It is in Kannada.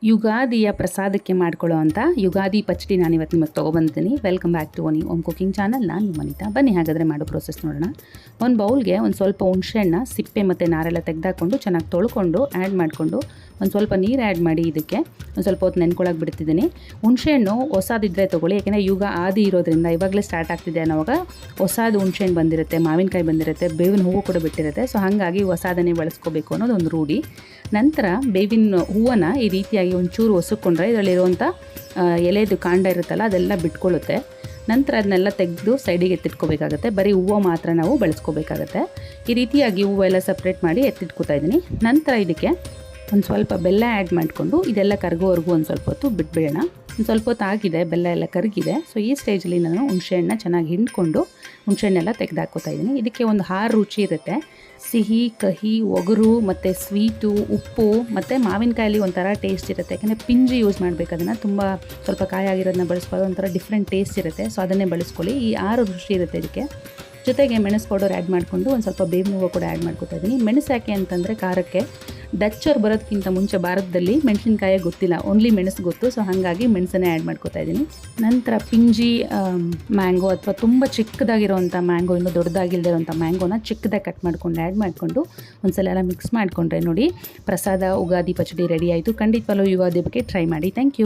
ಯುಗಾದಿಯ ಪ್ರಸಾದಕ್ಕೆ ಮಾಡ್ಕೊಳ್ಳೋ ಅಂಥ ಯುಗಾದಿ ಪಚ್ಚಡಿ ನಾನು ಇವತ್ತು ನಿಮಗೆ ತೊಗೊಬಂದಿದ್ದೀನಿ. Welcome back to home cooking channel. ನಾನು ನಿಮ್ಮ ಅನಿತಾ. ಬನ್ನಿ ಹಾಗಾದರೆ ಮಾಡೋ ಪ್ರೋಸೆಸ್ ನೋಡೋಣ. ಒಂದು ಬೌಲ್ಗೆ ಒಂದು ಸ್ವಲ್ಪ ಹುಣಸೆಹಣ್ಣ ಸಿಪ್ಪೆ ಮತ್ತು ನಾರೆಲ್ಲ ತೆಗೆದಾಕೊಂಡು ಚೆನ್ನಾಗಿ ತೊಳ್ಕೊಂಡು ಆ್ಯಡ್ ಮಾಡಿಕೊಂಡು ಒಂದು ಸ್ವಲ್ಪ ನೀರು ಆ್ಯಡ್ ಮಾಡಿ ಇದಕ್ಕೆ ಒಂದು ಸ್ವಲ್ಪ ಹೊತ್ತು ನೆನ್ಕೊಳ್ಳೋಕೆ ಬಿಡ್ತಿದ್ದೀನಿ. ಹುಣಸೆಹಣ್ಣು ಹೊಸದಿದ್ದರೆ ತೊಗೊಳ್ಳಿ, ಯಾಕೆಂದರೆ ಯುಗ ಆದಿ ಇರೋದ್ರಿಂದ ಇವಾಗಲೇ ಸ್ಟಾರ್ಟ್ ಆಗ್ತಿದೆ ಅನ್ನೋವಾಗ ಹೊಸದು ಹುಣಸೆಹಣ್ಣು ಬಂದಿರುತ್ತೆ, ಮಾವಿನಕಾಯಿ ಬಂದಿರುತ್ತೆ, ಬೇವಿನ ಹೂವು ಕೂಡ ಬಿಟ್ಟಿರುತ್ತೆ. ಸೊ ಹಾಗಾಗಿ ಹೊಸದನ್ನೇ ಬಳಸ್ಕೋಬೇಕು ಅನ್ನೋದು ಒಂದು ರೂಢಿ. ನಂತರ ಬೇವಿನ ಹೂವನ್ನು ಈ ರೀತಿಯಾಗಿ ಒಂಚೂರು ಒಸುಕೊಂಡ್ರೆ ಇದರಲ್ಲಿರುವಂಥ ಎಲೆದು ಕಾಂಡ ಇರುತ್ತಲ್ಲ ಅದೆಲ್ಲ ಬಿಟ್ಕೊಳ್ಳುತ್ತೆ. ನಂತರ ಅದನ್ನೆಲ್ಲ ತೆಗೆದು ಸೈಡಿಗೆ ಎತ್ತಿಟ್ಕೋಬೇಕಾಗತ್ತೆ. ಬರೀ ಹೂವು ಮಾತ್ರ ನಾವು ಬಳಸ್ಕೋಬೇಕಾಗತ್ತೆ. ಈ ರೀತಿಯಾಗಿ ಹೂವೆಲ್ಲ ಸಪ್ರೇಟ್ ಮಾಡಿ ಎತ್ತಿಟ್ಕೋತಾ ಇದ್ದೀನಿ. ನಂತರ ಇದಕ್ಕೆ ಒಂದು ಸ್ವಲ್ಪ ಬೆಲ್ಲ ಆ್ಯಡ್ ಮಾಡಿಕೊಂಡು ಇದೆಲ್ಲ ಕರಗೋವರೆಗೂ ಒಂದು ಸ್ವಲ್ಪ ಹೊತ್ತು ಬಿಟ್ಬಿಡೋಣ. ಒಂದು ಸ್ವಲ್ಪ ಹೊತ್ತು ಆಗಿದೆ, ಬೆಲ್ಲ ಎಲ್ಲ ಕರಗಿದೆ. ಸೊ ಈ ಸ್ಟೇಜಲ್ಲಿ ನಾನು ಹುಣಸೆಹಣ್ಣ ಚೆನ್ನಾಗಿ ಹಿಂಡ್ಕೊಂಡು ಹುಣಸೆಹಣ್ಣೆಲ್ಲ ತೆಗೆದಾಕೋತಾ ಇದ್ದೀನಿ. ಇದಕ್ಕೆ ಒಂದು 6 ರುಚಿ ಇರುತ್ತೆ: ಸಿಹಿ, ಕಹಿ, ಒಗರು ಮತ್ತು ಸ್ವೀಟು, ಉಪ್ಪು ಮತ್ತು ಮಾವಿನಕಾಯಲ್ಲಿ ಒಂಥರ ಟೇಸ್ಟ್ ಇರುತ್ತೆ. ಯಾಕಂದರೆ ಪಿಂಜಿ ಯೂಸ್ ಮಾಡಬೇಕು, ಅದನ್ನು ತುಂಬ ಸ್ವಲ್ಪ ಕಾಯಾಗಿರೋದನ್ನ ಬಳಸ್ಕೊಳ್ಳೋ ಒಂಥರ ಡಿಫ್ರೆಂಟ್ ಟೇಸ್ಟ್ ಇರುತ್ತೆ. ಸೊ ಅದನ್ನೇ ಬಳಸ್ಕೊಳ್ಳಿ. ಈ 6 ರುಚಿ ಇರುತ್ತೆ ಇದಕ್ಕೆ. ಜೊತೆಗೆ ಮೆಣಸು ಪೌಡರ್ ಆ್ಯಡ್ ಮಾಡಿಕೊಂಡು ಒಂದು ಸ್ವಲ್ಪ ಬೇವಿನ ಹೂವು ಕೂಡ ಆ್ಯಡ್ ಮಾಡ್ಕೊತಾ ಇದ್ದೀನಿ. ಮೆಣಸು ಯಾಕೆ ಅಂತಂದರೆ ಖಾರಕ್ಕೆ ಡಚ್ಚವ್ರು ಬರೋದಕ್ಕಿಂತ ಮುಂಚೆ ಭಾರತದಲ್ಲಿ ಮೆಣಸಿನಕಾಯಿ ಗೊತ್ತಿಲ್ಲ, ಓನ್ಲಿ ಮೆಣಸು ಗೊತ್ತು. ಸೊ ಹಾಗಾಗಿ ಮೆಣಸನ್ನೇ ಆ್ಯಡ್ ಮಾಡ್ಕೊತಾ ಇದ್ದೀನಿ. ನಂತರ ಪಿಂಜಿ ಮ್ಯಾಂಗೋ ಅಥವಾ ತುಂಬ ಚಿಕ್ಕದಾಗಿರೋವಂಥ ಮ್ಯಾಂಗೋ, ಇನ್ನೂ ದೊಡ್ಡದಾಗಿಲ್ದಿರೋಂಥ ಮ್ಯಾಂಗೋನ ಚಿಕ್ಕದಾಗಿ ಕಟ್ ಮಾಡ್ಕೊಂಡು ಆ್ಯಡ್ ಮಾಡಿಕೊಂಡು ಒಂದು ಸಲ ಎಲ್ಲ ಮಿಕ್ಸ್ ಮಾಡಿಕೊಂಡ್ರೆ ನೋಡಿ ಪ್ರಸಾದ ಉಗಾದಿ ಪಚ್ಚಡಿ ರೆಡಿ ಆಯಿತು. ಖಂಡಿತವಾಗ್ಲೂ ಯುಗಾದಿ ಬಗ್ಗೆ ಟ್ರೈ ಮಾಡಿ. Thank you.